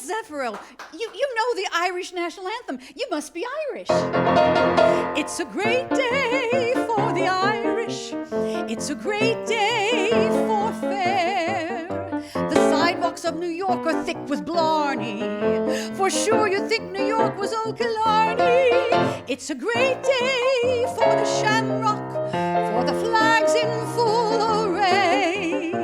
Zephyro, you know the Irish national anthem. You must be Irish. It's a great day for the Irish. It's a great day for fair. The sidewalks of New York are thick with blarney. For sure you think New York was old Killarney. It's a great day for the shamrock, for the flags in full array.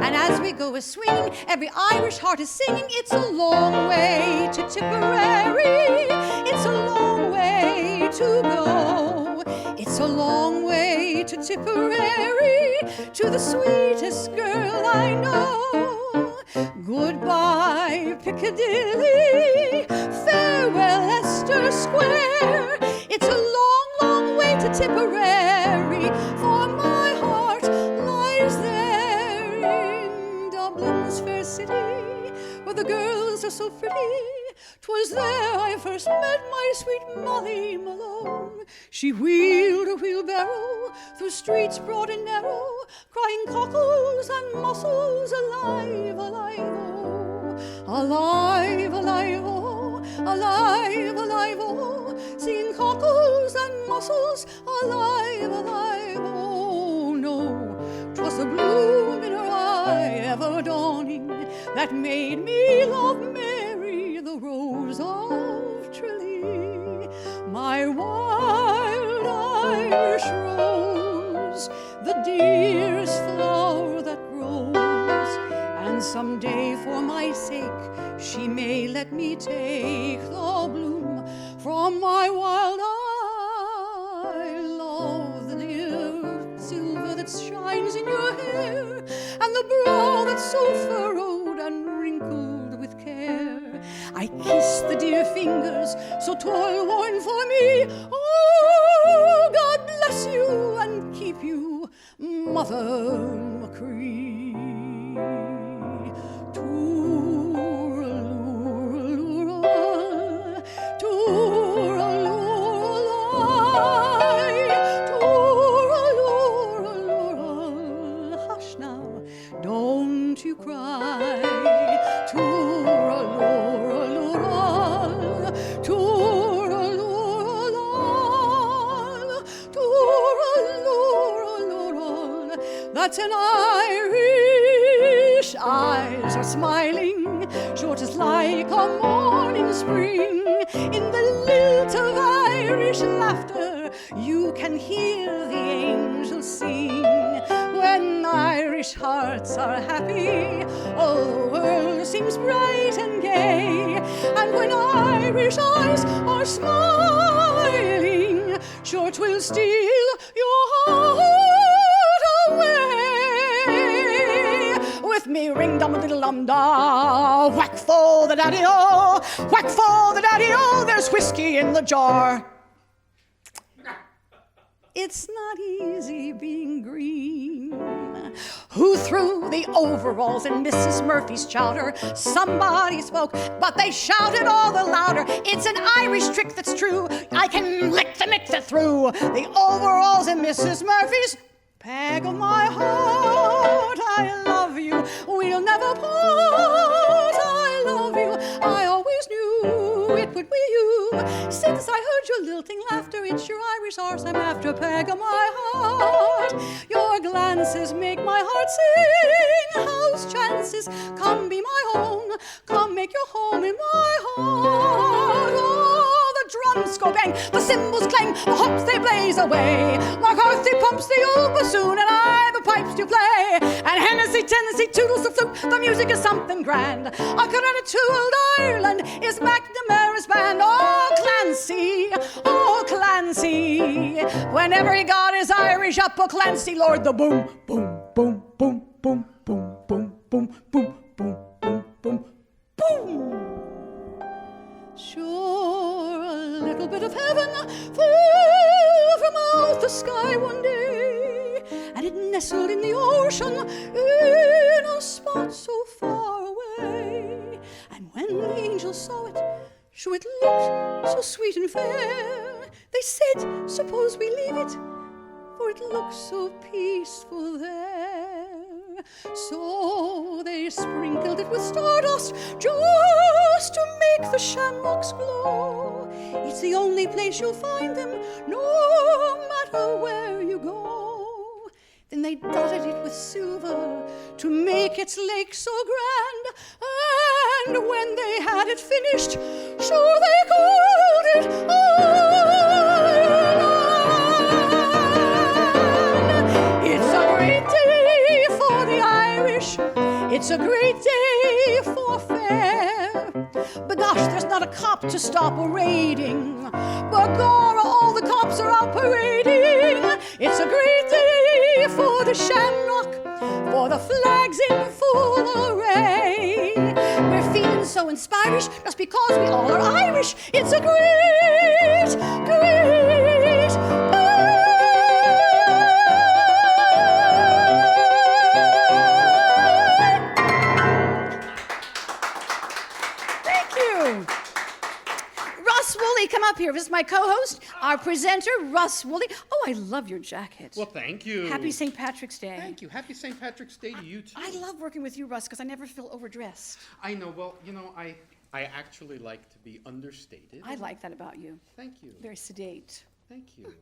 And as we go a-swinging, every Irish heart is singing, it's a long way to Tipperary. It's a long way to go. It's a long way to Tipperary, to the sweetest girl I know. Goodbye, Piccadilly, farewell, Leicester Square. It's a long, long way to Tipperary, for my heart lies there in Dublin's fair city, where the girls are so pretty. 'Twas there I first met my sweet Molly Malone. She wheeled a wheelbarrow through streets broad and narrow, crying cockles and mussels, alive, alive, oh, alive, alive, oh, alive, alive, oh, singing cockles and mussels, alive, alive, oh, no, 'twas a bloom in her eye ever dawning that made me love Mary, the rose of Tralee, my wild Irish rose, the dearest flower that grows. And someday for my sake she may let me take the bloom from my wild eye. Love the dear silver that shines in your hair, and the brow that's so furrowed and wrinkled with care. I kiss the dear fingers so toil-worn for me. Oh, God bless you and keep you, Mother Machree. Tooralooral, tooralooral, hush now, don't you cry. Tooralooral, tooralooral, tooralooral, that's an Irish. Eyes are smiling, sure 'tis like a morning spring. In the lilt of Irish laughter you can hear the angels sing. When Irish hearts are happy, all the world seems bright and gay. And when Irish eyes are smiling, sure 'twill steal your heart away. With me ring-dum-a-diddle-dum-da, whack for the daddy-o, whack for the daddy-o, there's whiskey in the jar. It's not easy being green. Who threw the overalls in Mrs. Murphy's chowder? Somebody spoke, but they shouted all the louder. It's an Irish trick that's true. I can lick the mix it through. The overalls in Mrs. Murphy's peg of my heart. I love you. We'll never part. I love you. I always knew it would be you. Since I heard your lilting laughter, it's your Irish arse I'm after, peg of my heart. Your glances make my heart sing. How's chances? Come be my own. Come make your home in my heart. Oh, the drums go bang, the cymbals clang, the hops they blaze away. McCarthy pumps the old bassoon, and I the pipes do play. And Hennessy, Tennessee toodles the flute. The music is something grand. A credit to old Ireland is McNamara's band. Oh, Clancy, oh, Clancy. Whenever he got his Irish up, oh, Clancy, Lord, the boom, boom, boom, boom, boom, boom, boom, boom, boom, boom, boom, boom, boom. Sure, a little bit of heaven fell from out the sky one day, and it nestled in the ocean in a spot so far away. And when the angels saw it, sure it looked so sweet and fair. They said, suppose we leave it, for it looks so peaceful there. So they sprinkled it with stardust just to make the shamrocks glow. It's the only place you'll find them, no matter where you go. Then they dotted it with silver to make its lake so grand, and when they had it finished, so they called it Ireland. It's a great day for the Irish, it's a great day for fair. But gosh, there's not a cop to stop a raiding. Begorra, all the cops are out parading. It's a great day for the shamrock, for the flags in full array. We're feeling so inspired just because we all are Irish. It's a great, great day. Thank you. Russ Woolley, come up here. This is my co-host, our presenter, Russ Woolley. Oh, I love your jacket. Well, thank you. Happy St. Patrick's Day. Thank you. Happy St. Patrick's Day to you, too. I love working with you, Russ, because I never feel overdressed. I know. Well, I actually like to be understated. I like that about you. Thank you. Very sedate. Thank you.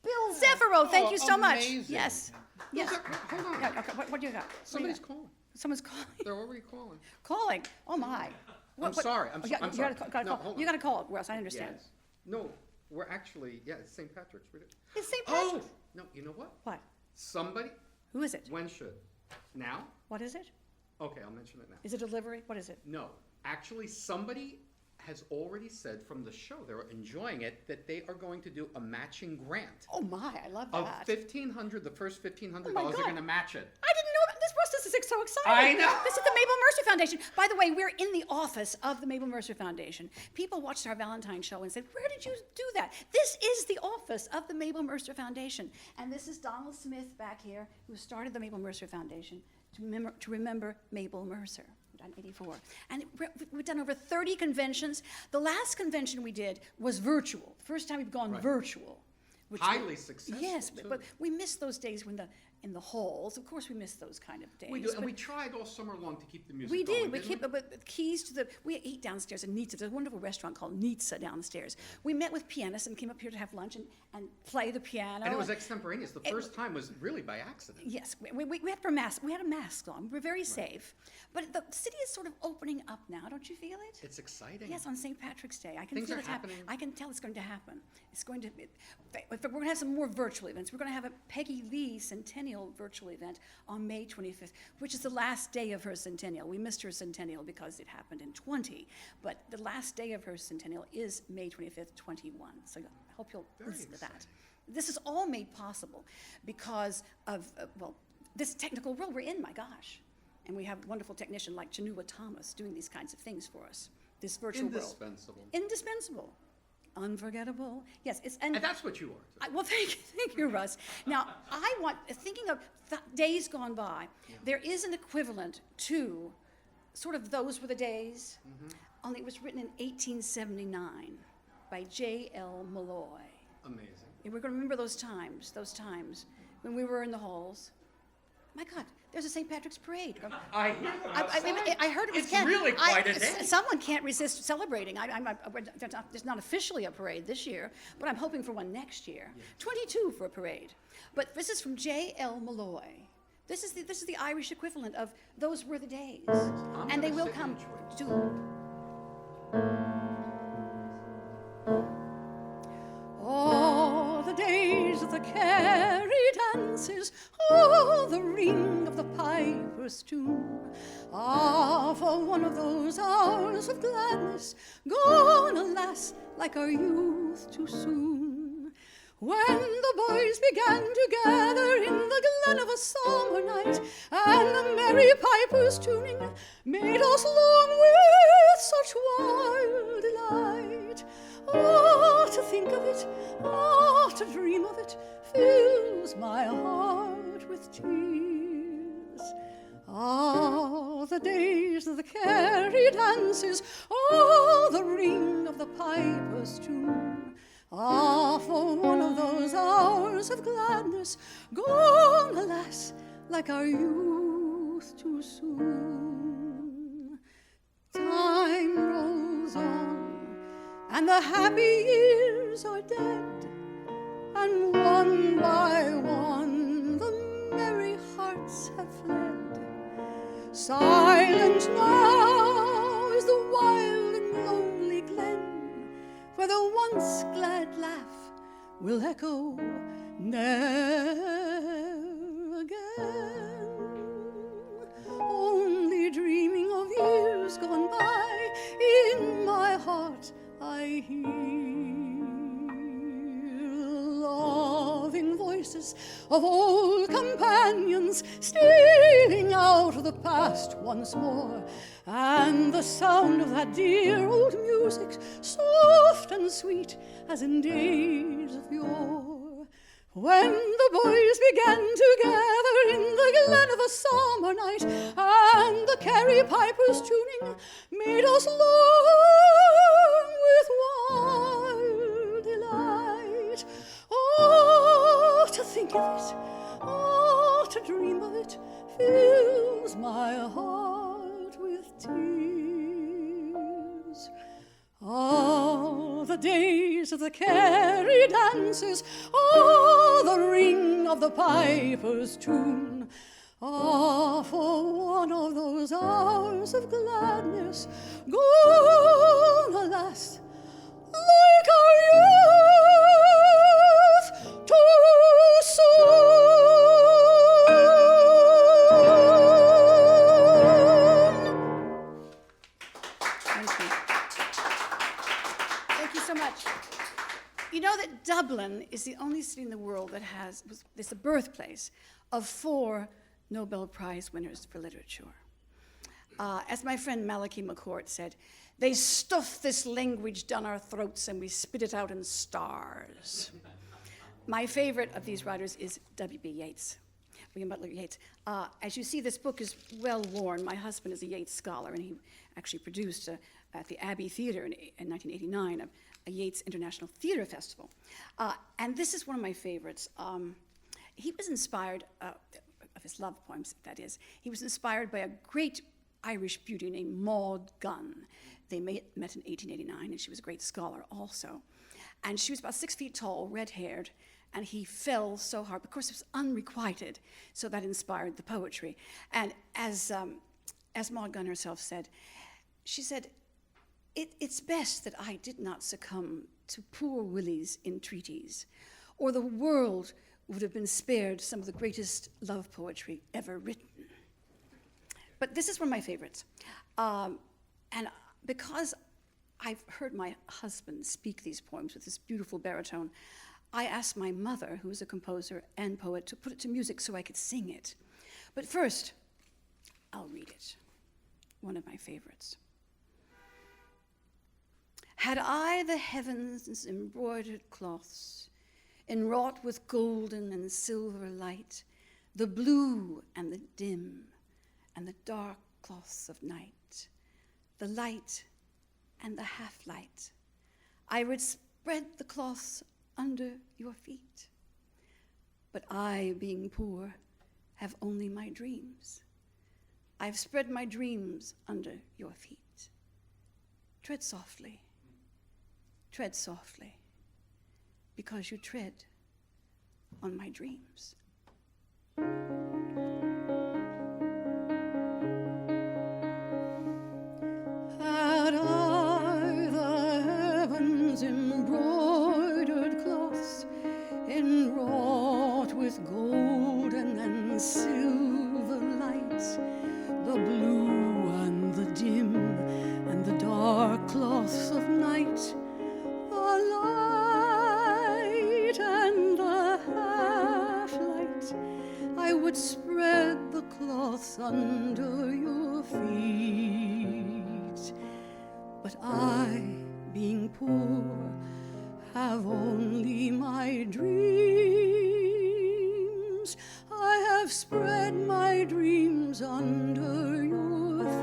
Bill Zeffiro, thank you so much. Amazing. Yes. Yes. Hold on. Yeah, okay, what do you got? Somebody's calling. Someone's calling. They're already calling. Calling. Oh, my. I'm sorry. I'm sorry. You gotta No, call. hold You on. gotta call, Russ. I understand. Yes. No, we're actually, it's St. Patrick's. It's St. Oh! Patrick's. No, you know what? What? Somebody, Who is it? when should? Now? What is it? Okay, I'll mention it now. Is it delivery? What is it? No, actually, somebody has already said from the show, they're enjoying it, that they are going to do a matching grant. Oh, my. I love Of that. $1,500, the first $1,500, Oh, my they're God. going to match it. I didn't know that. This is so exciting. I know. This is the Mabel Mercer Foundation. By the way, we're in the office of the Mabel Mercer Foundation. People watched our Valentine show and said, where did you do that? This is the office of the Mabel Mercer Foundation. And this is Donald Smith back here, who started the Mabel Mercer Foundation to remember Mabel Mercer. 1984. And we've done over 30 conventions. The last convention we did was virtual. First time we've gone virtual. Which Highly successful. Yes, too. but we miss those days when in the halls. Of course, we miss those kind of days. We do, and but we tried all summer long to keep the music we going. did. We didn't keep but keys to the. We ate downstairs at Nitsa. There's a wonderful restaurant called Nitsa downstairs. We met with pianists and came up here to have lunch and play the piano. And it was extemporaneous. The first time was really by accident. Yes, we had a mask. We had a mask on. We're very safe. But the city is sort of opening up now. Don't you feel it? It's exciting. Yes, on St. Patrick's Day. I can Things feel are it happening. happening. I can tell it's going to happen. It's going to. We're going to have some more virtual events. We're going to have a Peggy Lee Centennial virtual event on May 25th, which is the last day of her centennial. We missed her centennial because it happened in 20, but the last day of her centennial is May 25th, 21. So I hope you'll listen to that. This is all made possible because of, this technical world we're in, my gosh. And we have a wonderful technician like Chanua Thomas doing these kinds of things for us. This virtual world. Indispensable. Unforgettable. Yes, and that's what you are. Well, thank you, Russ. Now, thinking of days gone by, there is an equivalent to sort of Those Were the Days, only it was written in 1879 by J.L. Malloy. Amazing. And we're going to remember those times when we were in the halls. My God, there's a St. Patrick's Parade. I heard it was It's really quite a day. Someone can't resist celebrating. There's not officially a parade this year, but I'm hoping for one next year. 22 for a parade. But this is from J.L. Malloy. This is the Irish equivalent of Those Were the Days. And they will come to. All the days of the carry dances, all the ring of the piper's tune, for one of those hours of gladness, gone, alas, like our youth too soon. When the boys began to gather in the glen of a summer night, and the merry pipers tuning made us long with such wild delight. Oh, to think of it, oh, to dream of it, fills my heart with tears. Ah, the days of the carry dances, oh, the ring of the piper's tune. Ah, for one of those hours of gladness, gone, alas, like our youth youth too soon. Time rolls on, and the happy years are dead, and one by one the merry hearts have fled. Silent now is the wild and lonely glen, where the once glad laugh will echo ne'er again. Only dreaming of years gone by, in my heart I hear loving voices of old companions stealing out of the past once more, and the sound of that dear old music, soft and sweet as in days of yore, when the boys began to gather in the glen of a summer night, and the carry pipers tuning made us long with wild delight. Oh, to think of it, oh, to dream of it, fills my heart with tears. All the days of the carry dances, oh, the ring of the piper's tune, ah, for one of those hours of gladness gone, alas, like our youth too soon. Thank you. Thank you so much. You know that Dublin is the only city in the world that is the birthplace of 4 Nobel Prize winners for literature. As my friend Malachi McCourt said, they stuff this language down our throats and we spit it out in stars. My favorite of these writers is W.B. Yeats, William Butler Yeats. As you see, this book is well worn. My husband is a Yeats scholar, and he actually produced at the Abbey Theatre in 1989 a Yeats International Theatre Festival. And this is one of my favorites. He was inspired, of his love poems, that is, he was inspired by a great Irish beauty named Maud Gunn. They met in 1889, and she was a great scholar also. And she was about 6 feet tall, red-haired, and he fell so hard. Of course, it was unrequited, so that inspired the poetry. And as Maud Gunn herself said, she said, it's best that I did not succumb to poor Willie's entreaties, or the world would have been spared some of the greatest love poetry ever written. But this is one of my favorites. And because I've heard my husband speak these poems with this beautiful baritone, I asked my mother, who is a composer and poet, to put it to music so I could sing it. But first, I'll read it. One of my favorites. Had I the heavens' embroidered cloths, enwrought with golden and silver light, the blue and the dim and the dark cloths of night, the light and the half-light, I would spread the cloths under your feet. But I, being poor, have only my dreams. I've spread my dreams under your feet. Tread softly, because you tread on my dreams. Had I the heavens embroidered cloths, enwrought with golden and silver lights, the blue and the dim and the dark cloths of night, the light and the half-light, I would spread the cloths under your feet. But I, being poor, have only my dreams. I have spread my dreams under your feet.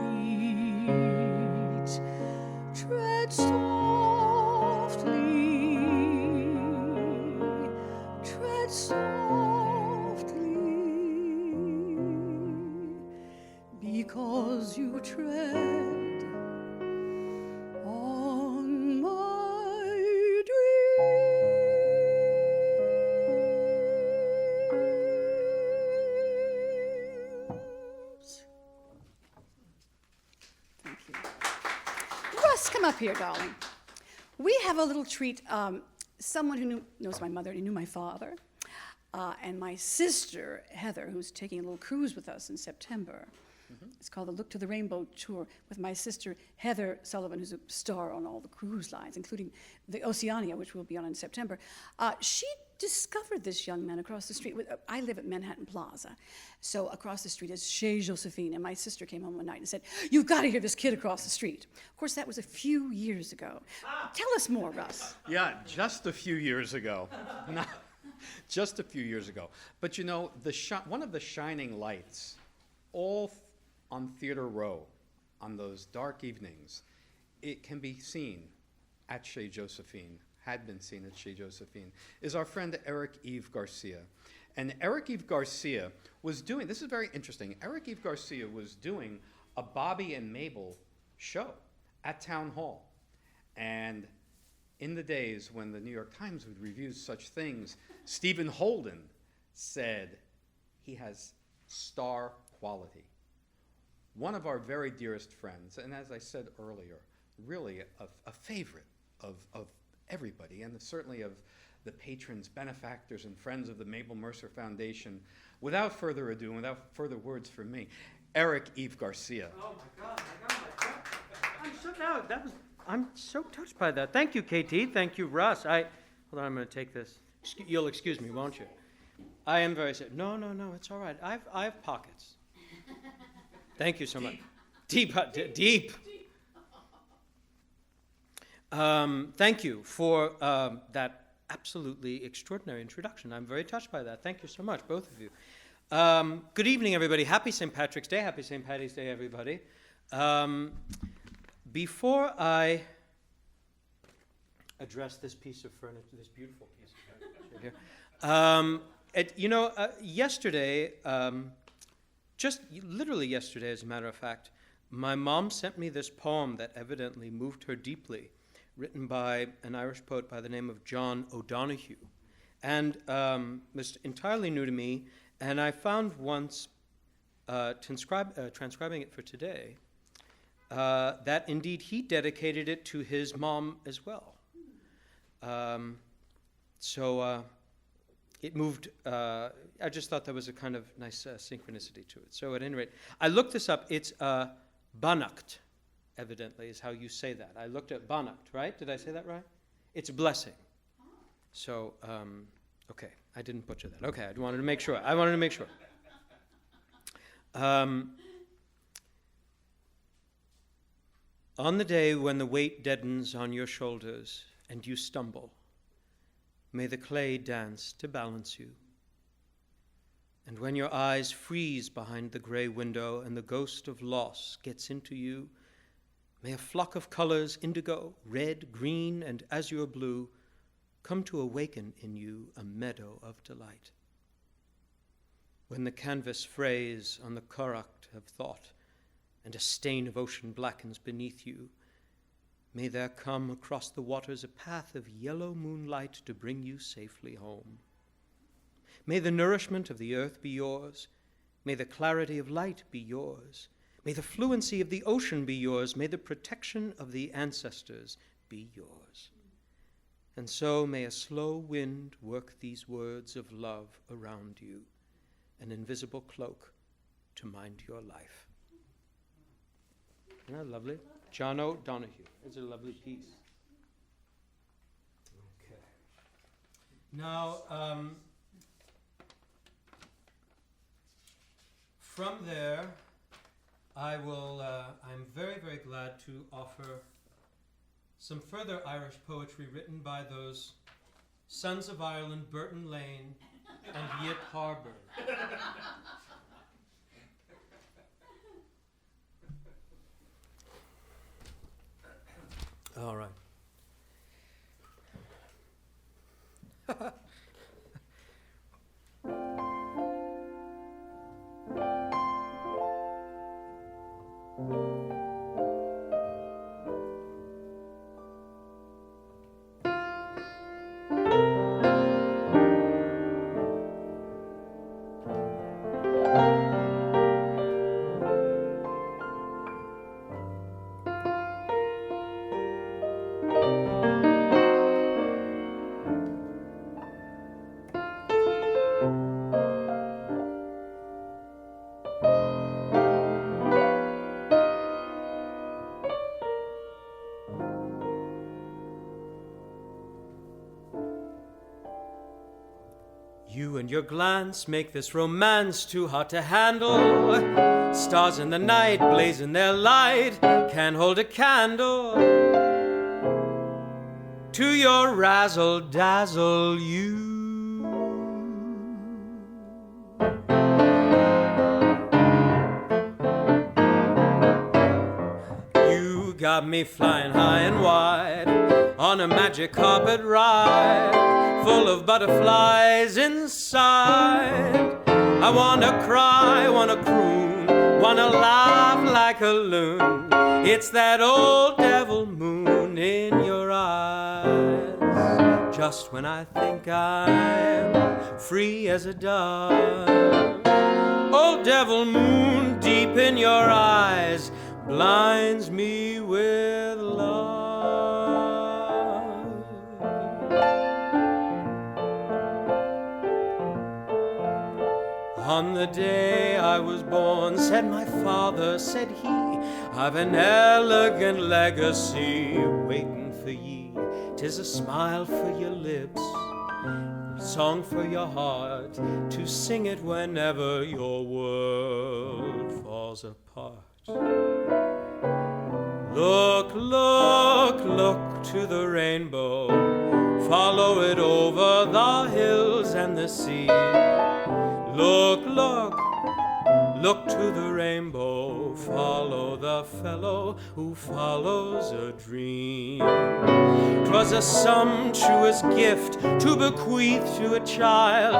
Tread softly, tread softly, Just come up here, darling. We have a little treat. Someone who knows my mother, and knew my father, and my sister, Heather, who's taking a little cruise with us in September. It's called the Look to the Rainbow Tour with my sister, Heather Sullivan, who's a star on all the cruise lines, including the Oceania, which we'll be on in September. She discovered this young man across the street. I live at Manhattan Plaza. So across the street is Chez Josephine, and my sister came home one night and said, "You've got to hear this kid across the street." Of course, that was a few years ago. Tell us more, Russ. Yeah, just a few years ago. No, just a few years ago. But you know, one of the shining lights, on Theater Row, on those dark evenings, it can be seen at Chez Josephine, had been seen at Chez Josephine, is our friend Eric Eve Garcia. And Eric Eve Garcia was doing, this is very interesting, Eric Eve Garcia was doing a Bobby and Mabel show at Town Hall. And in the days when the New York Times would review such things, Stephen Holden said he has star quality. One of our very dearest friends, and as I said earlier, really a favorite of everybody, and certainly of the patrons, benefactors, and friends of the Mabel Mercer Foundation. Without further ado, and without further words from me, Eric Eve Garcia. Oh my God, I'm so touched by that. Thank you, KT. Thank you, Russ. Hold on, I'm going to take this. You'll excuse me, won't you? I am very sick. No, it's all right. I have pockets. Thank you so much. Deep. Thank you for that absolutely extraordinary introduction. I'm very touched by that. Thank you so much, both of you. Good evening, everybody. Happy St. Patrick's Day. Happy St. Patty's Day, everybody. Before I address this piece of furniture, this beautiful piece of furniture here, yesterday, just literally yesterday, as a matter of fact, my mom sent me this poem that evidently moved her deeply, written by an Irish poet by the name of John O'Donoghue, and was entirely new to me. And I found once, transcribing it for today, that indeed he dedicated it to his mom as well. So it moved, I just thought there was a kind of nice synchronicity to it. So at any rate, I looked this up. It's Banacht, evidently, is how you say that. I looked at Banacht, right? Did I say that right? It's a blessing. So, okay, I didn't butcher that. Okay, I wanted to make sure. On the day when the weight deadens on your shoulders and you stumble, may the clay dance to balance you. And when your eyes freeze behind the gray window and the ghost of loss gets into you, may a flock of colors, indigo, red, green, and azure blue, come to awaken in you a meadow of delight. When the canvas frays on the currach of thought and a stain of ocean blackens beneath you, may there come across the waters a path of yellow moonlight to bring you safely home. May the nourishment of the earth be yours. May the clarity of light be yours. May the fluency of the ocean be yours. May the protection of the ancestors be yours. And so may a slow wind work these words of love around you, an invisible cloak to mind your life. Isn't that lovely? John O'Donoghue. It's a lovely piece. Okay. Now, from there, I'm very, very glad to offer some further Irish poetry written by those sons of Ireland, Burton Lane and Yip Harbour. All right. You and your glance make this romance too hot to handle. Stars in the night blazing their light can't hold a candle to your razzle-dazzle you. You got me flying high and wide on a magic carpet ride full of butterflies inside. I wanna cry, wanna croon, wanna laugh like a loon. It's that old devil moon in your eyes. Just when I think I'm free as a dove, old devil moon deep in your eyes blinds me with love. On the day I was born, said my father, said he, I've an elegant legacy waiting for ye. 'Tis a smile for your lips, a song for your heart, to sing it whenever your world falls apart. Look, look, look to the rainbow, follow it over the hills and the sea. Look, look, look to the rainbow, follow the fellow who follows a dream. 'Twas a sumptuous gift to bequeath to a child.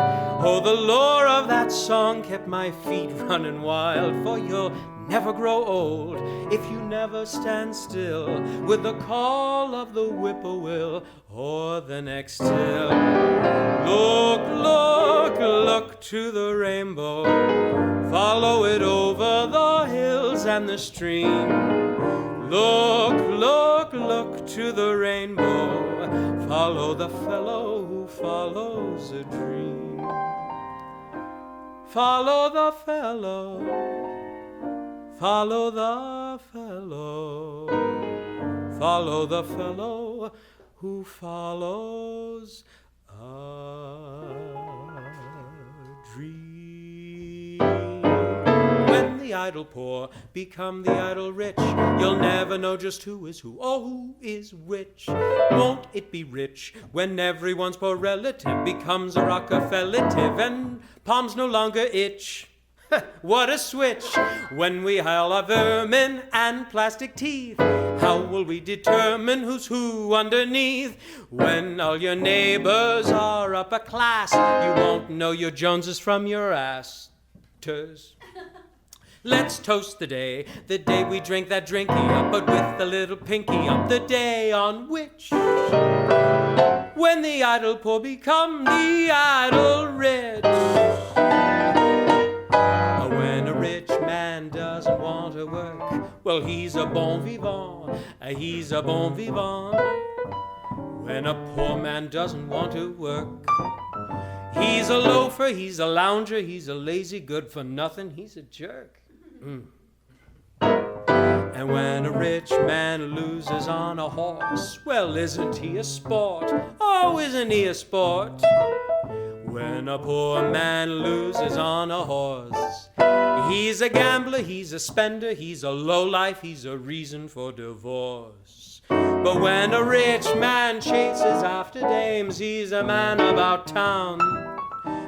Oh, the lure of that song kept my feet running wild. For you'll never grow old if you never stand still with the call of the whippoorwill or the next hill. Look, look, look to the rainbow, follow it over the hills and the stream. Look, look, look to the rainbow, follow the fellow who follows a dream. Follow the fellow, follow the fellow, follow the fellow who follows a dream. When the idle poor become the idle rich, you'll never know just who is who. Oh, who is which? Won't it be rich when everyone's poor relative becomes a Rockefeller-tive and palms no longer itch? What a switch when we hail our vermin and plastic teeth. How will we determine who's who underneath? When all your neighbors are upper class, you won't know your Joneses from your asters. Let's toast the day we drink that drinky up, but with a little pinky up, the day on which, when the idle poor become the idle rich. When a rich man doesn't want to work, well, he's a bon vivant, he's a bon vivant. When a poor man doesn't want to work, he's a loafer, he's a lounger, he's a lazy good-for-nothing, he's a jerk. And when a rich man loses on a horse, well, isn't he a sport? Oh, isn't he a sport? When a poor man loses on a horse, he's a gambler, he's a spender, he's a lowlife, he's a reason for divorce. But when a rich man chases after dames, he's a man about town,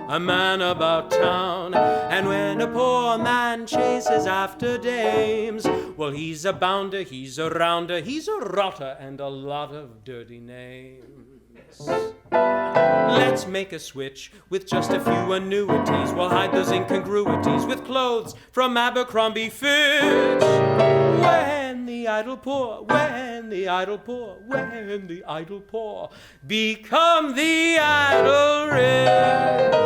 a man about town. And when a poor man chases after dames, well, he's a bounder, he's a rounder, he's a rotter, and a lot of dirty names. Let's make a switch with just a few annuities. We'll hide those incongruities with clothes from Abercrombie Fitch. When the idle poor, when the idle poor, when the idle poor become the idle rich.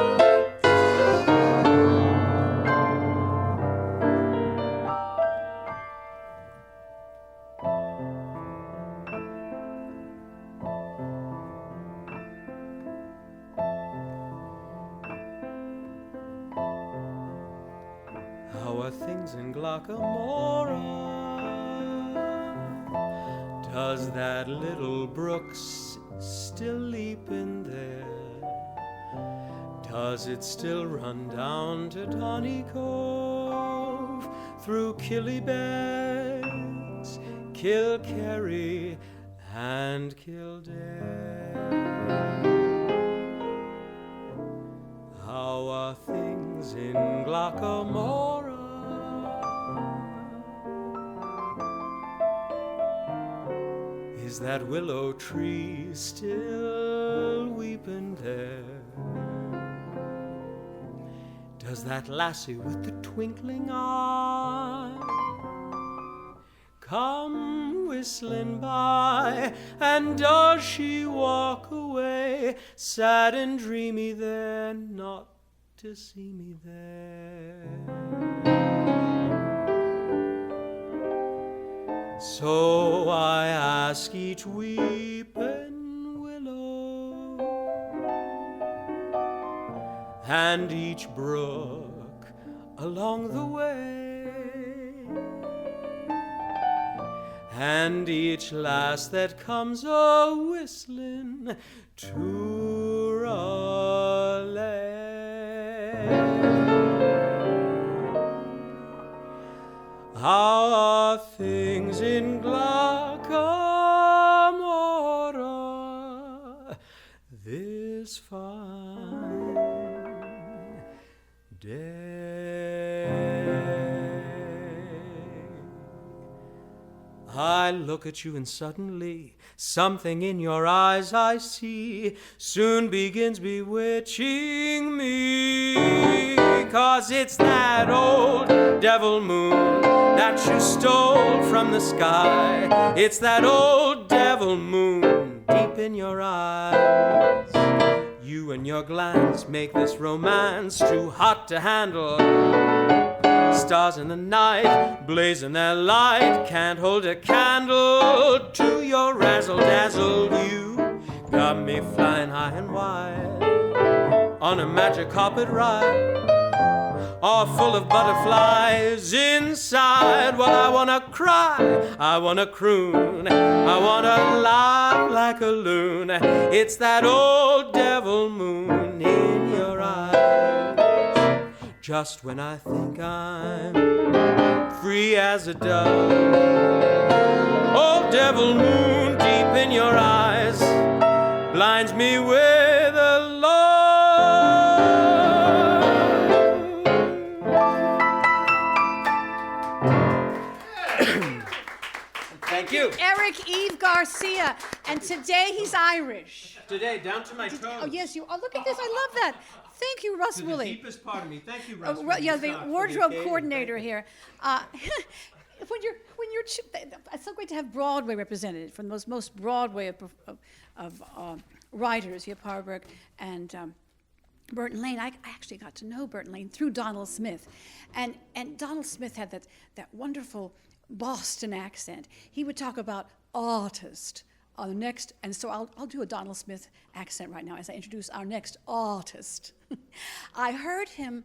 How are things in Glockamora? Does that little brook still leap in there? Does it still run down to Donny Cove, through Killybegs, Kilkerry, and Kildare? How are things in Glockamora? Is that willow tree still weeping there? Does that lassie with the twinkling eye come whistling by? And does she walk away, sad and dreamy there, not to see me there? So I ask each weeping willow and each brook along the way, and each lass that comes a-whistling to Raleigh. How are things in Glockamora this fine day? I look at you and suddenly something in your eyes I see soon begins bewitching me. 'Cause it's that old devil moon that you stole from the sky. It's that old devil moon deep in your eyes. You and your glance make this romance too hot to handle. Stars in the night, blazing their light, can't hold a candle to your razzle-dazzle. You got me flying high and wide on a magic carpet ride, all full of butterflies inside. Well, I wanna cry, I wanna croon, I wanna laugh like a loon. It's that old devil moon in your eyes. Just when I think I'm free as a dove, old devil moon deep in your eyes blinds me with a love. Thank you. Eric Eve Garcia, and today he's Irish. Today, down to my toes. Oh, yes, you. Oh, look at this. I love that. Thank you, Russ To Woolley. the deepest part of me. Thank you, Russ. Yeah, the wardrobe coordinator here. When you're, it's so great to have Broadway represented from the most Broadway of writers. You have Harburg and Burton Lane. I actually got to know Burton Lane through Donald Smith, and Donald Smith had that wonderful Boston accent. He would talk about artist on the next, and so I'll do a Donald Smith accent right now as I introduce our next artist. I heard him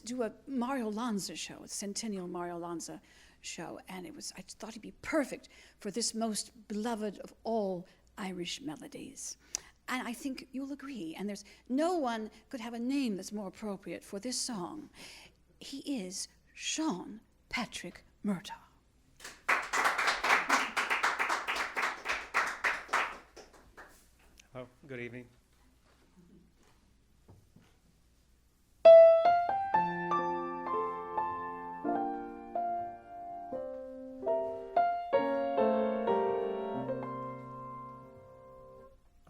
do a Mario Lanza show, a Centennial Mario Lanza show, and I thought he'd be perfect for this most beloved of all Irish melodies. And I think you'll agree, and there's no one could have a name that's more appropriate for this song. He is Sean Patrick Murtaugh. Oh, good evening.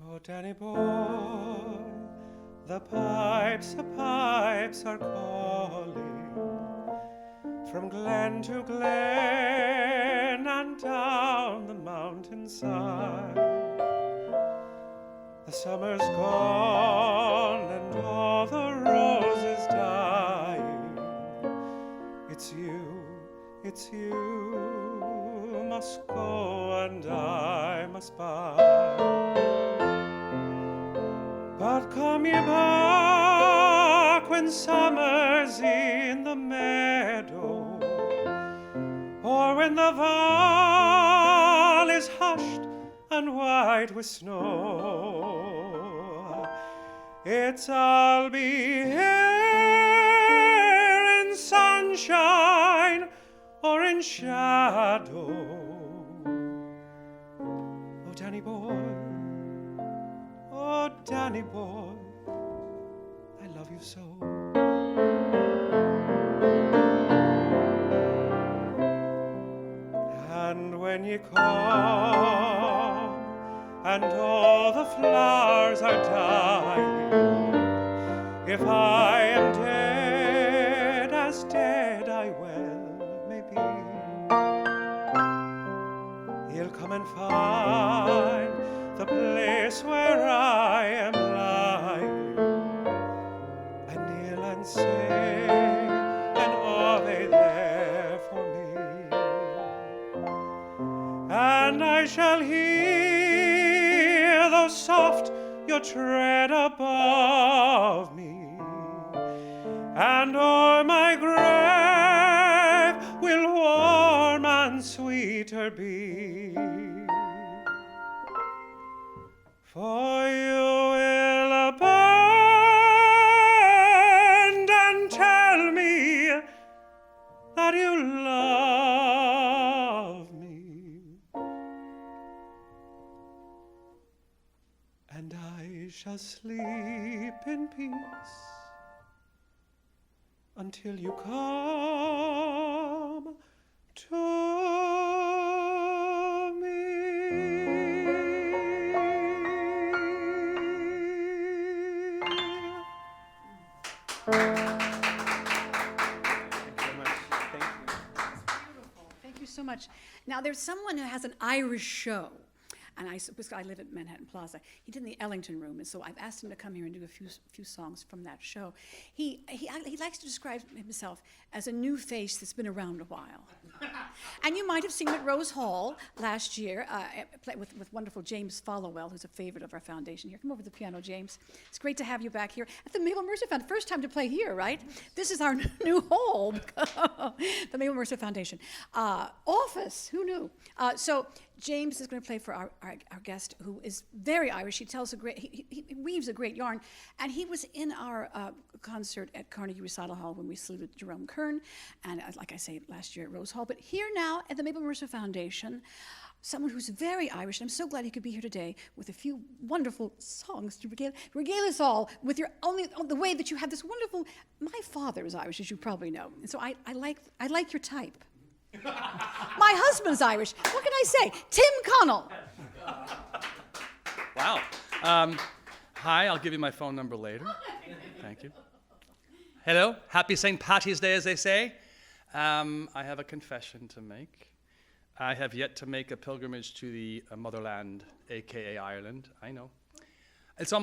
Oh, Danny boy, the pipes are calling from glen to glen and down the mountainside. The summer's gone and all the roses dying. It's you must go and I must bide. But come ye back when summer's in the meadow, or when the valley's hushed and white with snow. I'll be here in sunshine or in shadow. Oh, Danny boy, oh, Danny boy, I love you so. And when you come and all the flowers are dying, if I am dead, as dead I well may be, he'll come and find the place where I am lying, and kneel and say, and are they there for me? And I shall hear, though soft, your tread above me, and o'er my grave will warm and sweeter be. For you will abound and tell me that you love me, and I shall sleep in peace until you come to me. Thank you so much. Now, there's someone who has an Irish show, and I live at Manhattan Plaza. He did in the Ellington Room, and so I've asked him to come here and do a few songs from that show. He likes to describe himself as a new face that's been around a while. And you might have seen him at Rose Hall last year with wonderful James Followell, who's a favorite of our foundation here. Come over to the piano, James. It's great to have you back here at the Mabel Mercer Foundation. First time to play here, right? This is our new home, the Mabel Mercer Foundation. Office, who knew? So James is going to play for our guest, who is very Irish. He tells he weaves a great yarn, and he was in our concert at Carnegie Recital Hall when we saluted Jerome Kern, and like I say, last year at Rose Hall. But here now at the Mabel Mercer Foundation, someone who's very Irish, and I'm so glad he could be here today with a few wonderful songs to regale us all with the way that you have this wonderful. My father is Irish, as you probably know, and so I like your type. My husband's Irish. What can I say? Tim Connell. Wow. Hi, I'll give you my phone number later. Thank you. Hello. Happy St. Patty's Day, as they say. I have a confession to make. I have yet to make a pilgrimage to the motherland, a.k.a. Ireland. I know. It's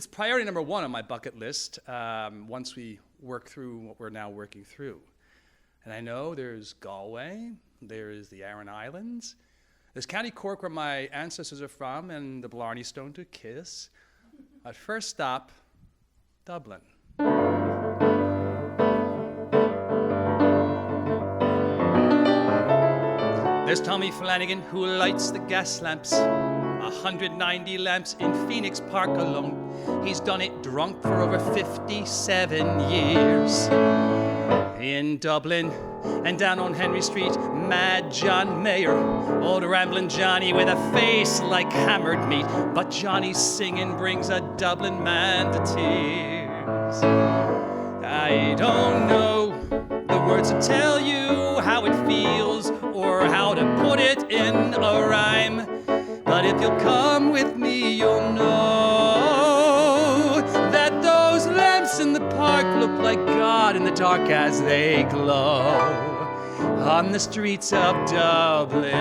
priority number 1 on my bucket list once we work through what we're now working through. And I know there's Galway, there's the Aran Islands, there's County Cork where my ancestors are from, and the Blarney Stone to kiss. At first stop, Dublin. There's Tommy Flanagan who lights the gas lamps, 190 lamps in Phoenix Park alone. He's done it drunk for over 57 years. In Dublin and down on Henry Street, Mad John Mayer, old rambling Johnny with a face like hammered meat. But Johnny's singing brings a Dublin man to tears. I don't know the words to tell you how it feels or how to put it in a rhyme. But if you'll come with me, you'll know that those lamps in the park look like God in the dark as they glow on the streets of Dublin.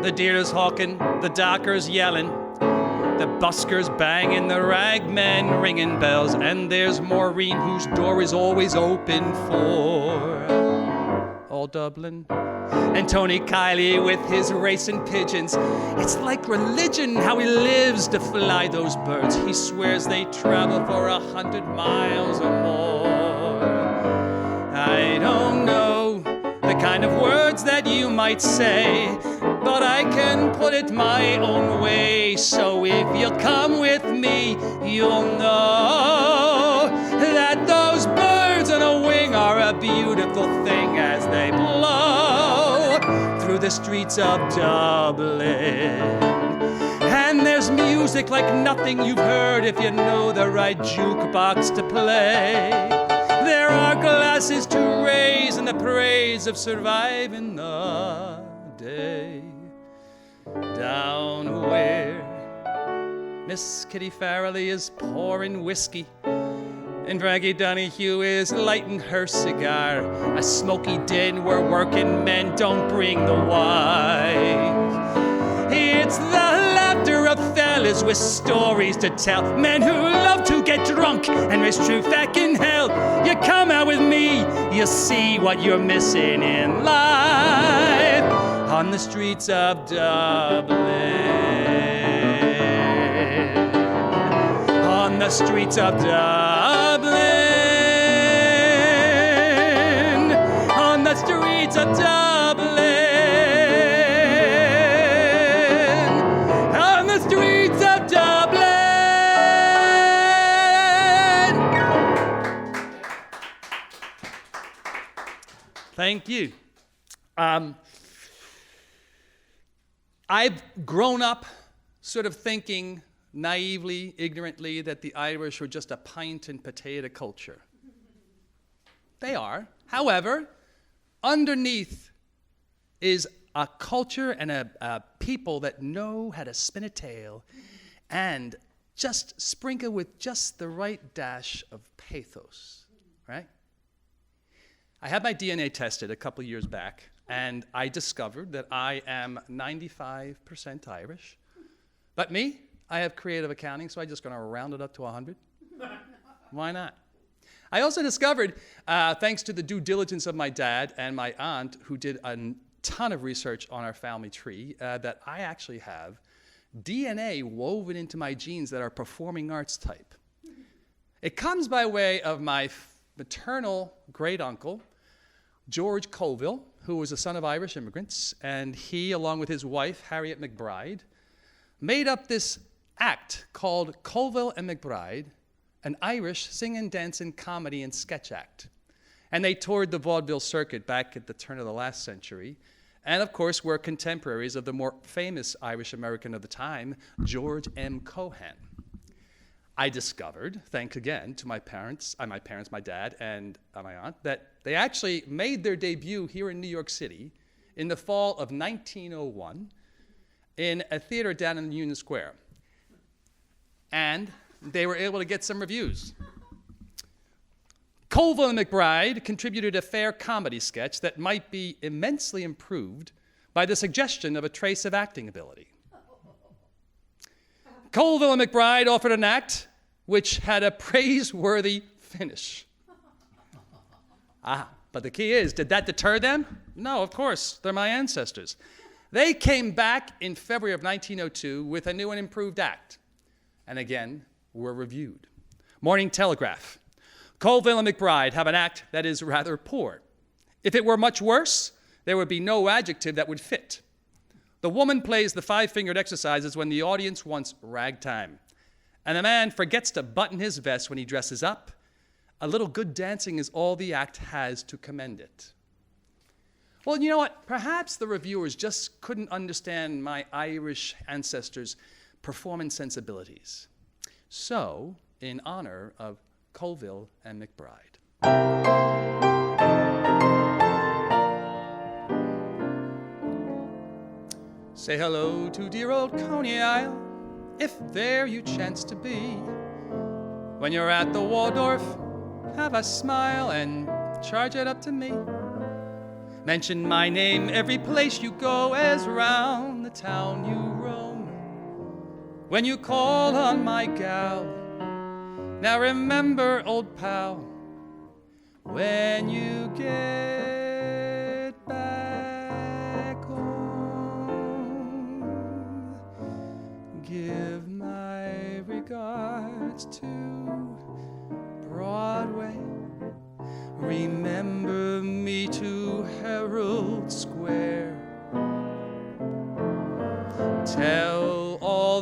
The dealers hawking, the dockers yelling, the buskers banging, the ragmen ringing bells, and there's Maureen whose door is always open for all Dublin. And Tony Kiley with his racing pigeons. It's like religion how he lives to fly those birds. He swears they travel for 100 miles or more. I don't know the kind of words that you might say, but I can put it my own way. So if you'll come with me, you'll know that those birds on a wing are a beautiful thing as they blow through the streets of Dublin. And there's music like nothing you've heard if you know the right jukebox to play. There are glasses to raise in the praise of surviving the day. Down where Miss Kitty Farrelly is pouring whiskey and Frankie Donahue is lighting her cigar, a smoky den where working men don't bring the wife. It's the laughter of fellas with stories to tell, men who love to get drunk and risk true fucking hell. You come out with me, you'll see what you're missing in life on the streets of Dublin. On the streets of Dublin. On the streets of Dublin. Streets of Dublin. Thank you. I've grown up sort of thinking naively, ignorantly, that the Irish were just a pint and potato culture. They are. However, underneath is a culture and a people that know how to spin a tale and just sprinkle with just the right dash of pathos, right? I had my DNA tested a couple years back, and I discovered that I am 95% Irish. But me, I have creative accounting, so I'm just going to round it up to 100. Why not? I also discovered, thanks to the due diligence of my dad and my aunt, who did a ton of research on our family tree, that I actually have DNA woven into my genes that are performing arts type. It comes by way of my maternal great uncle, George Colville, who was a son of Irish immigrants, and he, along with his wife, Harriet McBride, made up this act called Colville and McBride, an Irish singing, dancing, comedy, and sketch act. And they toured the vaudeville circuit back at the turn of the last century. And of course, were contemporaries of the more famous Irish American of the time, George M. Cohan. I discovered, thanks again to my parents, my dad, and my aunt, that they actually made their debut here in New York City in the fall of 1901 in a theater down in Union Square. And they were able to get some reviews. Colville and McBride contributed a fair comedy sketch that might be immensely improved by the suggestion of a trace of acting ability. Colville and McBride offered an act which had a praiseworthy finish. But the key is, did that deter them? No, of course, they're my ancestors. They came back in February of 1902 with a new and improved act, and again were reviewed. Morning Telegraph. Colville and McBride have an act that is rather poor. If it were much worse, there would be no adjective that would fit. The woman plays the five-fingered exercises when the audience wants ragtime. And the man forgets to button his vest when he dresses up. A little good dancing is all the act has to commend it. Well, you know what? Perhaps the reviewers just couldn't understand my Irish ancestors' performance sensibilities. So, in honor of Colville and McBride. Say hello to dear old Coney Isle, if there you chance to be. When you're at the Waldorf, have a smile and charge it up to me. Mention my name every place you go, as round the town you roam. When you call on my gal, now remember, old pal, when you get back home, give my regards to Broadway. Remember me to Herald Square.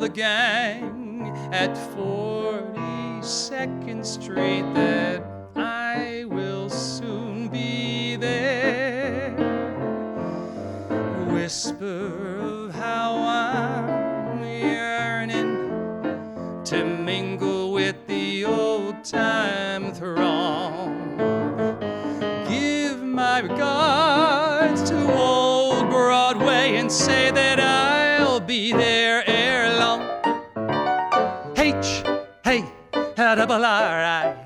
the gang at 42nd Street that I will soon be there. Whisper of how I'm yearning to mingle with the old-time throng. Give my regards to old Broadway and say that I'll be there ere long. H, hey, double R-I,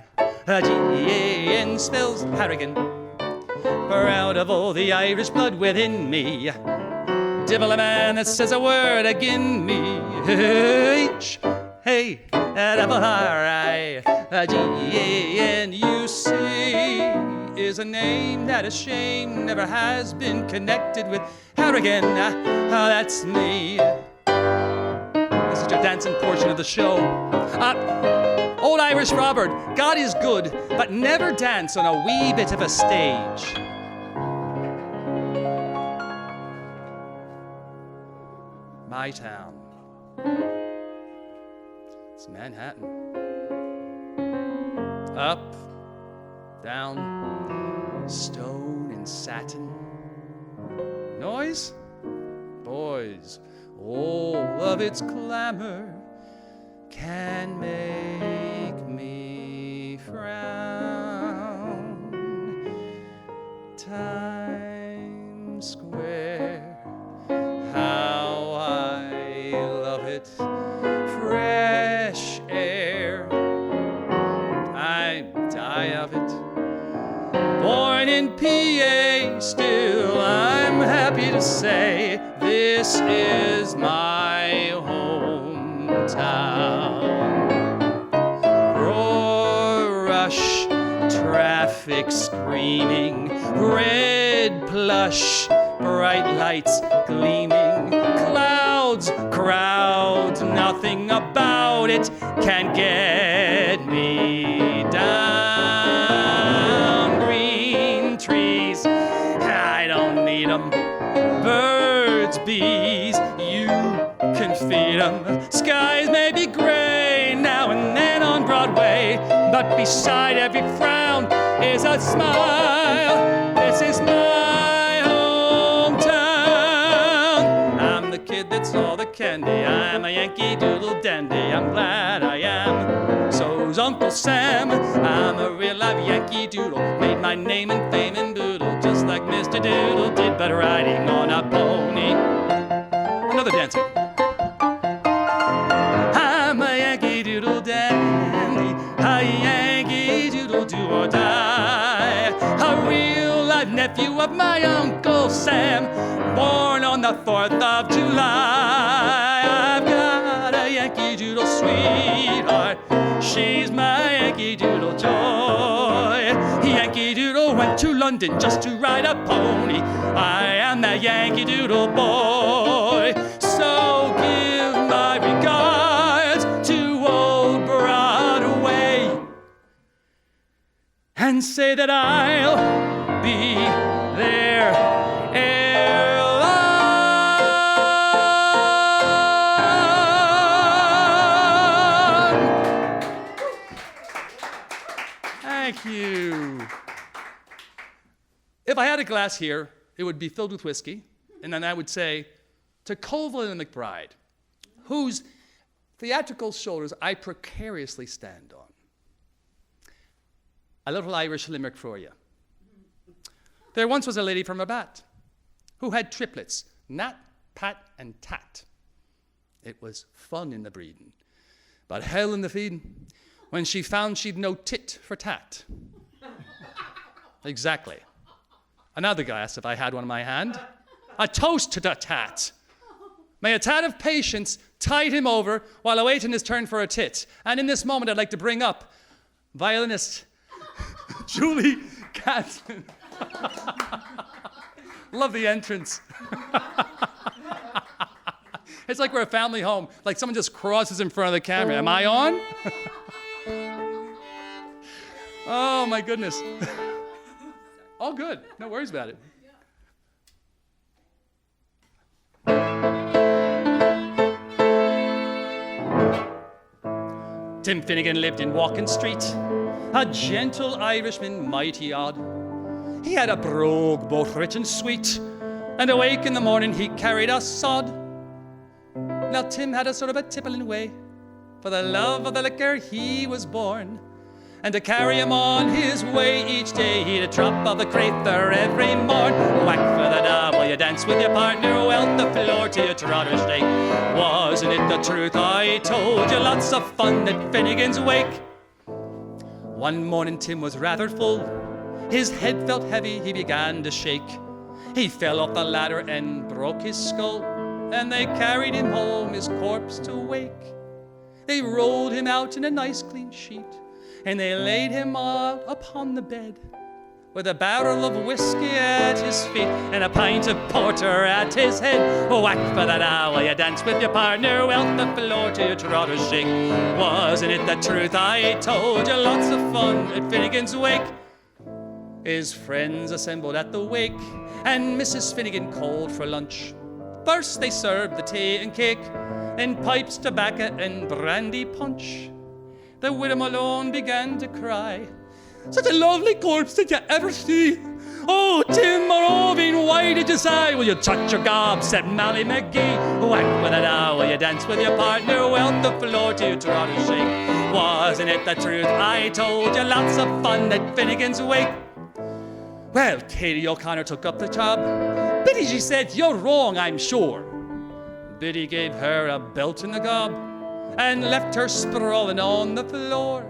G-A-N spells Harrigan. For out of all the Irish blood within me, divil a man that says a word agin me. H, hey, double R-I, G-A-N, you see, is a name that a shame never has been connected with Harrigan. That's me. This is your dancing portion of the show. Old Irish Robert, God is good, but never dance on a wee bit of a stage. My town. It's Manhattan. Up, down, stone and satin. Noise? Boys, all of its clamor can make me frown. Times Square, how I love it. Fresh air, I die of it. Born in PA, still I'm happy to say this is my hometown. Roar, rush, traffic screaming, red plush, bright lights gleaming, clouds, crowds, nothing about it can get me down. Green trees, I don't need 'em. Birds, bees, you can feed 'em. Skies may be gray now and then on Broadway, but beside every frown is a smile. This is my hometown. I'm the kid that saw the candy. I'm a Yankee Doodle dandy. I'm glad I am. So's Uncle Sam. I'm a real live Yankee Doodle. Made my name and fame in Boodle, just like Mr. Doodle did, but riding on a pony. Another dancing. I'm a Yankee Doodle dandy, a Yankee Doodle do or die. A real live nephew of my Uncle Sam, born on the 4th of July. I've got a Yankee Doodle sweetheart, she's my Yankee Doodle joy. Yankee Doodle went to London just to ride a pony. I am that Yankee Doodle boy. So give my regards to old Broadway and say that I'll be there ere long. Thank you. If I had a glass here, it would be filled with whiskey, and then I would say, to Colville and McBride, whose theatrical shoulders I precariously stand on, a little Irish limerick for you. There once was a lady from Rabat who had triplets, Nat, Pat, and Tat. It was fun in the breeding, but hell in the feeding when she found she'd no tit for tat. Exactly. Another glass, if I had one in my hand. A toast to the tat. May a tat of patience tide him over while awaiting his turn for a tit. And in this moment, I'd like to bring up violinist Julie Katzman. Love the entrance. It's like we're a family home. Like someone just crosses in front of the camera. Am I on? Oh, my goodness. All good. No worries about it. Tim Finnegan lived in Walking Street, a gentle Irishman, mighty odd. He had a brogue both rich and sweet, and awake in the morning he carried a sod. Now Tim had a sort of a tippling way, for the love of the liquor he was born. And to carry him on his way each day, he'd a drop of the craythur every morn. Whack for the da, while you dance with your partner, welt the floor till you trod her stake. Wasn't it the truth I told you? Lots of fun at Finnegan's wake. One morning Tim was rather full. His head felt heavy, he began to shake. He fell off the ladder and broke his skull, and they carried him home, his corpse to wake. They rolled him out in a nice clean sheet, and they laid him out upon the bed, with a barrel of whiskey at his feet and a pint of porter at his head. Whack for that hour you dance with your partner, welt the floor till you trod her shake. Wasn't it the truth I told you? Lots of fun at Finnegan's wake. His friends assembled at the wake, and Mrs. Finnegan called for lunch. First they served the tea and cake, then pipes, tobacco, and brandy punch. The widow Malone began to cry. Such a lovely corpse did you ever see? Oh, Tim Morovine, why did you sigh? Well, you touch your gob, said Mally McGee. Whack with an hour, you dance with your partner, welt the floor till you trod her shake. Wasn't it the truth I told you? Lots of fun at Finnegan's wake. Well, Katie O'Connor took up the job. Biddy, she said, you're wrong, I'm sure. Biddy gave her a belt in the gob and left her sprawling on the floor.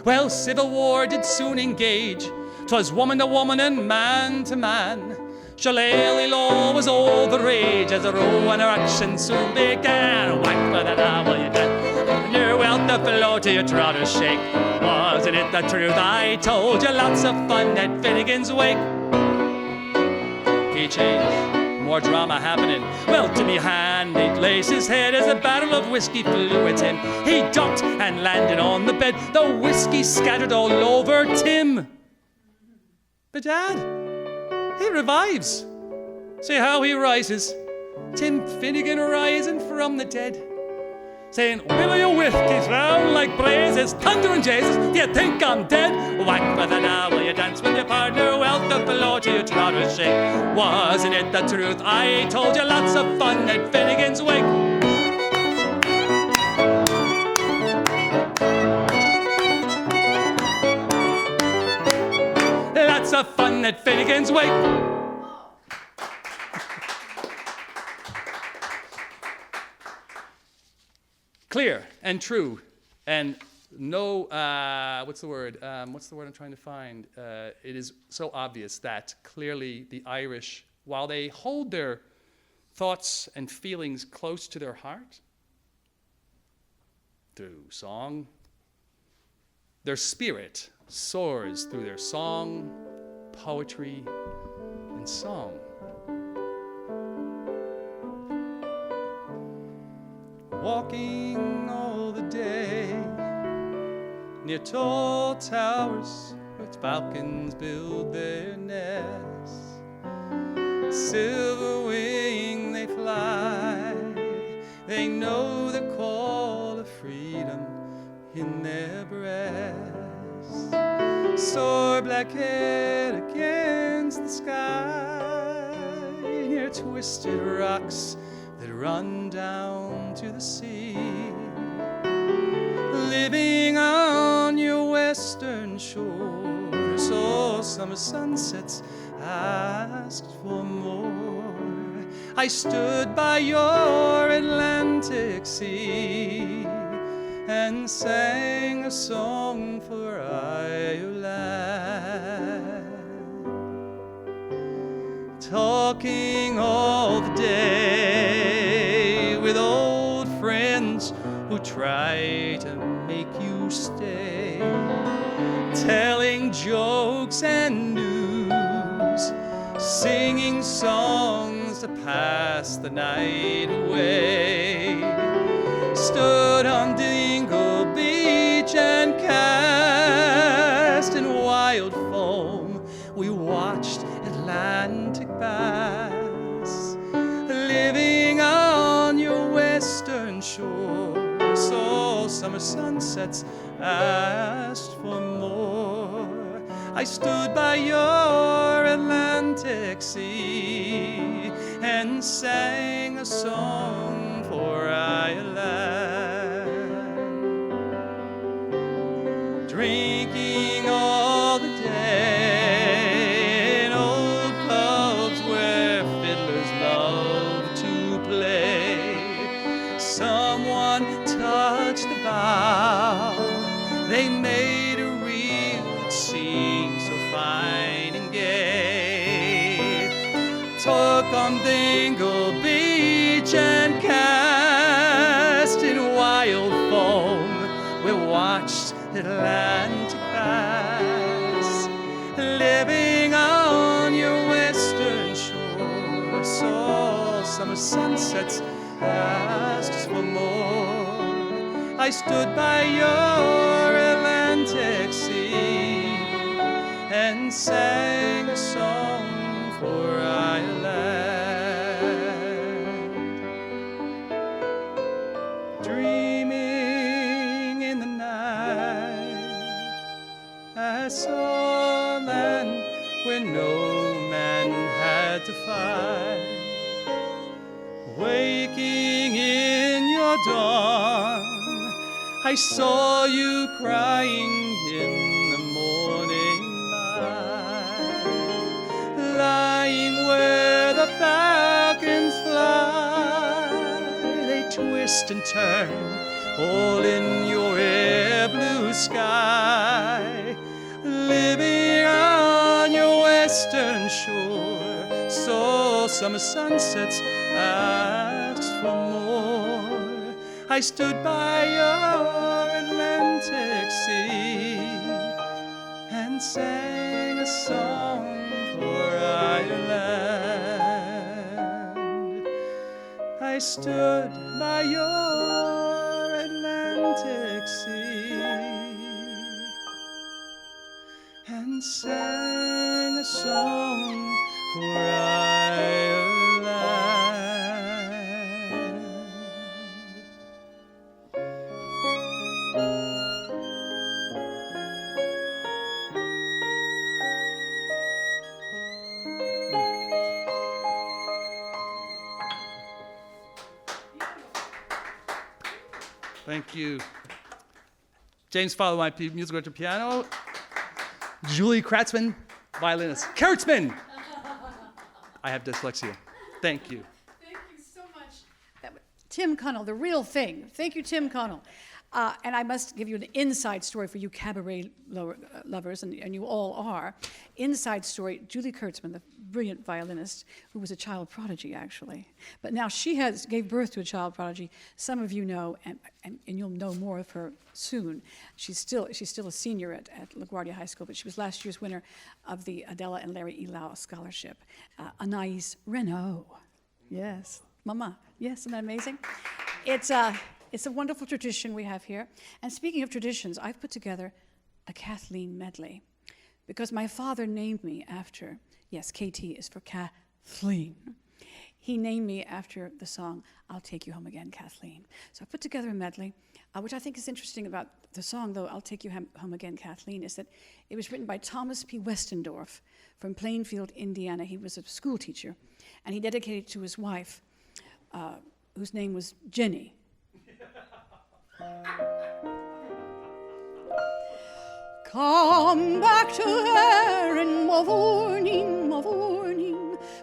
Well, civil war did soon engage. 'Twas woman to woman and man to man. Shillelagh law was all the rage as a row and her action soon began. Whack for that hour you dance, you welt the floor till you trod her shake. Wasn't it the truth I told you? Lots of fun at Finnegan's wake. Key change, more drama happening. Well, Timmy hand he laced his head as a barrel of whiskey flew at him. He ducked and landed on the bed. The whiskey scattered all over Tim. But Dad, he revives. See how he rises. Tim Finnegan rising from the dead, saying, will your whiskey's round like blazes, thunder and Jesus, do you think I'm dead? Whack for the now, will you dance with your partner, welt the floor till you trod her shake. Wasn't it the truth I told you? Lots of fun at Finnegan's wake. Lots of fun at Finnegan's wake. Clear and true, and no, what's the word I'm trying to find? It is so obvious that clearly the Irish, while they hold their thoughts and feelings close to their heart through song, their spirit soars through their song, poetry, and song. Walking all the day near tall towers where falcons build their nests. Silver wing they fly, they know the call of freedom in their breasts. Soar black head against the sky near twisted rocks that run down to the sea. Living on your western shore, saw summer sunsets, asked for more. I stood by your Atlantic Sea and sang a song for Ireland. Talking all the day with old friends who try to make you stay, telling jokes and news, singing songs to pass the night away. Stood on Dingle Beach and cast in wild foam, we watched Atlantic bass. Living on your western shore, saw summer sunsets, asked for more. I stood by your Atlantic Sea and sang a song for Ireland, drinking all the day in old pubs where fiddlers love to play. Someone touched the bow, they made a reel, it seemed so fine and gay. Took on Dingle Beach and cast in wild foam, we watched the Atlantic pass, living on your western shore, saw summer sunsets, asked for more. I stood by your Atlantic Sea and sang a song for Ireland, dreaming in the night. I saw land where no man had to fight. Waking in your dawn, I saw you crying in the morning light, lying where the falcons fly. They twist and turn, all in your air blue sky, living on your western shore, saw summer sunsets, asked for more. I stood by your Atlantic Sea and sang a song for Ireland. I stood by your Atlantic Sea and sang a song for Ireland. Thank you. James Fowler, my musical director, piano. Julie Kratzman, violinist. Kurtzman! I have dyslexia. Thank you. Thank you so much. Tim Connell, the real thing. Thank you, Tim Connell. And I must give you an inside story for you cabaret lovers, and you all are. Inside story, Julie Kurtzman, the brilliant violinist, who was a child prodigy, actually. But now she gave birth to a child prodigy. Some of you know, and you'll know more of her soon. She's still a senior at LaGuardia High School, but she was last year's winner of the Adela and Larry Elau Scholarship. Anais Renaud. Yes. Mama. Yes, isn't that amazing? It's a wonderful tradition we have here. And speaking of traditions, I've put together a Kathleen medley because my father named me after, yes, KT is for Kathleen. He named me after the song, I'll Take You Home Again, Kathleen. So I put together a medley, which I think is interesting about the song, though, I'll Take You Home Again, Kathleen, is that it was written by Thomas P. Westendorf from Plainfield, Indiana. He was a school teacher, and he dedicated it to his wife, whose name was Jenny. Come back to Erin, Mavourneen,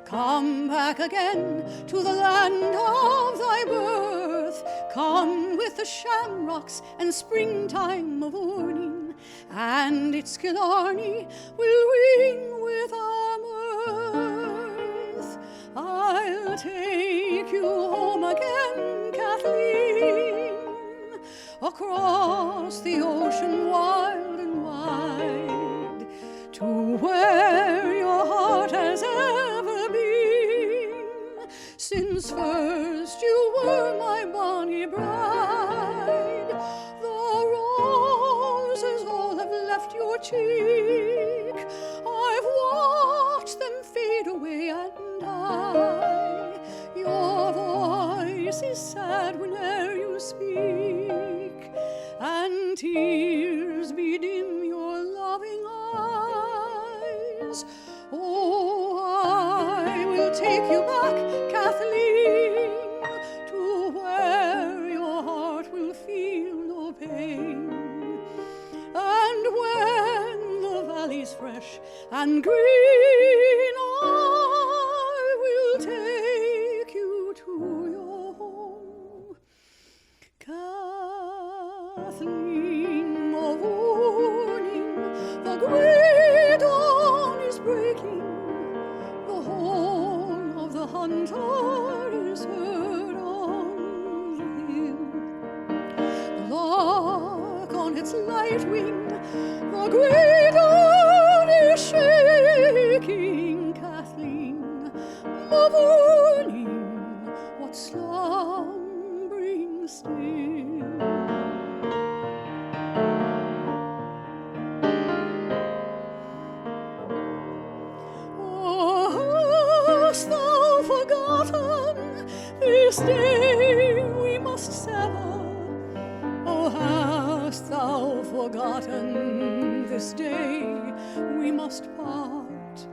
come back again to the land of thy birth. Come with the shamrocks and springtime, Mavourneen, and its Killarney will ring with our mirth. I'll take you home again, Kathleen, across the ocean wild and wide, to where your heart has ever been, since first you were my bonny bride. The roses all have left your cheek, I've watched them fade away and die. Your voice is sad whene'er you speak, take you back, Kathleen, to where your heart will feel no pain. And when the valley's fresh and green, I will take you to your home. Kathleen of warning, the grey dawn is breaking, the horn of the hunter is heard on the hill. The lark on its light wing, the grey dawn is shaking. Kathleen, my warning, what slumbering still. Oh, hast thou forgotten this day we must sever? Oh, hast thou forgotten this day we must part?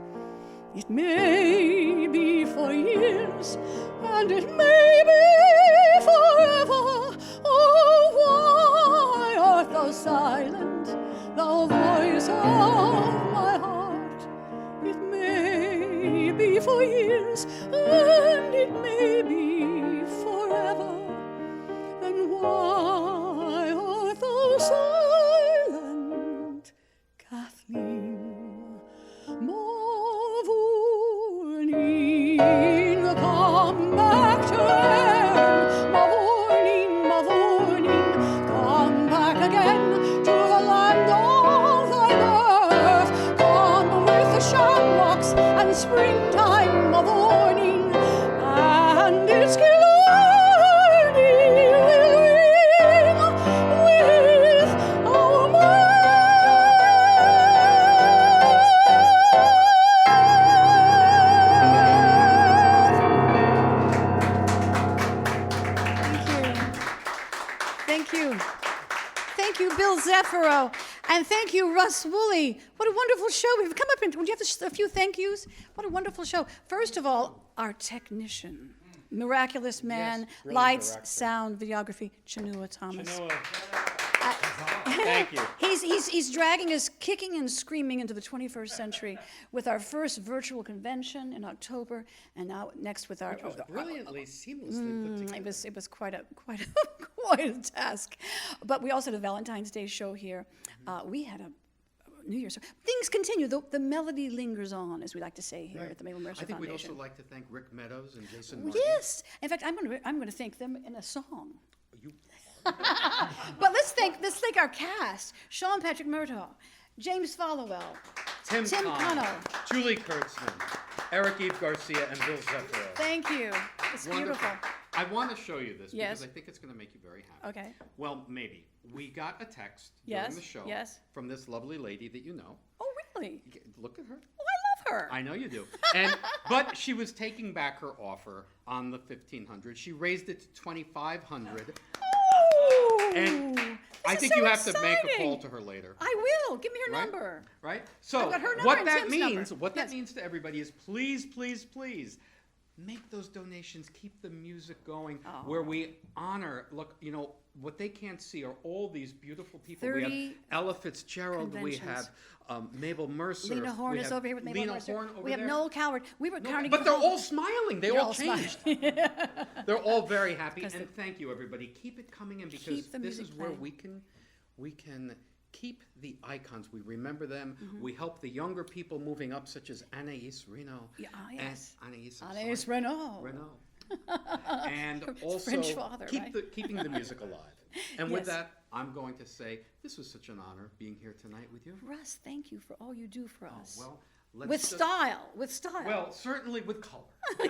It may be for years, and it may be forever. Oh, why art thou silent, thou voice of my heart? It may be for years, and it may be forever. And why art thou silent, Kathleen? Mavourneen, come back to Erin. Mavourneen, come back again to the land of thy birth. Come with the shamrocks and springtime, Mavourneen, and its Killarney will ring with our mirth. Thank you. Thank you, Bill Zeffiro. And thank you, Russ Woolley. What a wonderful show. We've come up and would you have a few thank yous? What a wonderful show. First of all, our technician, miraculous man, Yes, brilliant lights, director. sound, videography, Chinua Thomas. Thank you. He's dragging us kicking and screaming into the 21st century with our first virtual convention in October, and now next with our. Brilliantly, seamlessly put together. It was quite a task, but we also had a Valentine's Day show here. We had a New Year's. Things continue. The melody lingers on, as we like to say here at the Mabel Mercer I think we'd Foundation. also like to thank Rick Meadows and Jason Martin. Yes, in fact, I'm going to thank them in a song. You, But let's thank our cast: Sean Patrick Murtaugh, James Followell, Tim Cano. Julie Kurtzman, Eric Eve Garcia, and Bill Zeffiro. Thank you. It's Wonderful. beautiful. I want to show you this Yes. because I think it's going to make you very happy. Okay. Well, maybe. We got a text Yes, during the show yes. from this lovely lady that you know. Oh, really? Look at her. Oh, I love her. I know you do. But she was taking back her offer on the 1,500. She raised it to 2,500. Oh, And this I is think so you have to make a exciting. call to her later. I will. Give me her Right? number. Right? So got her number what and that Tim's means, number. what that Yes. means to everybody is please, please, please make those donations, keep the music going where we honor, look, you know, what they can't see are all these beautiful people. We 30 have Ella Fitzgerald, we conventions. have Mabel Mercer. Lena Horne we is have over here with Mabel Lena Mercer. Horne over We have there. Noel Coward. We were No, Carnegie but they're Hall. all smiling. They They're all all changed. smiling. They're all very happy. 'Cause And thank you, everybody. Keep it coming in because Keep the this music is where playing. we can keep the icons. We remember them. Mm-hmm. We help the younger people moving up, such as Anais Reno. Yeah, yes. And Anais, I'm Anais sorry. Renault. Renault. And It's also French father, right? keeping the music alive. And with Yes. that, I'm going to say this was such an honor being here tonight with you. Russ, thank you for all you do for us. Well, let's with just- style, with style. Well, certainly with color.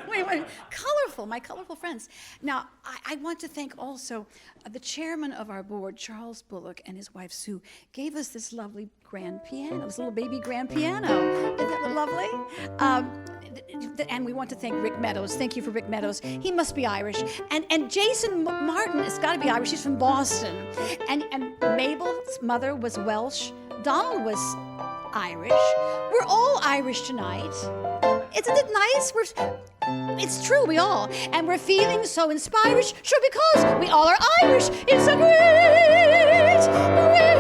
wait. Colorful, my colorful friends. Now, I want to thank also the chairman of our board, Charles Bullock, and his wife, Sue, gave us this lovely grand piano, this little baby grand piano. Isn't that lovely? And we want to thank Rick Meadows. Thank you for Rick Meadows. He must be Irish. And Jason Martin has got to be Irish. He's from Boston. And Mabel's mother was Welsh. Donald was Irish. We're all Irish tonight. Isn't it nice? It's true, we all. And we're feeling so inspired, sure, because we all are Irish. It's a great, great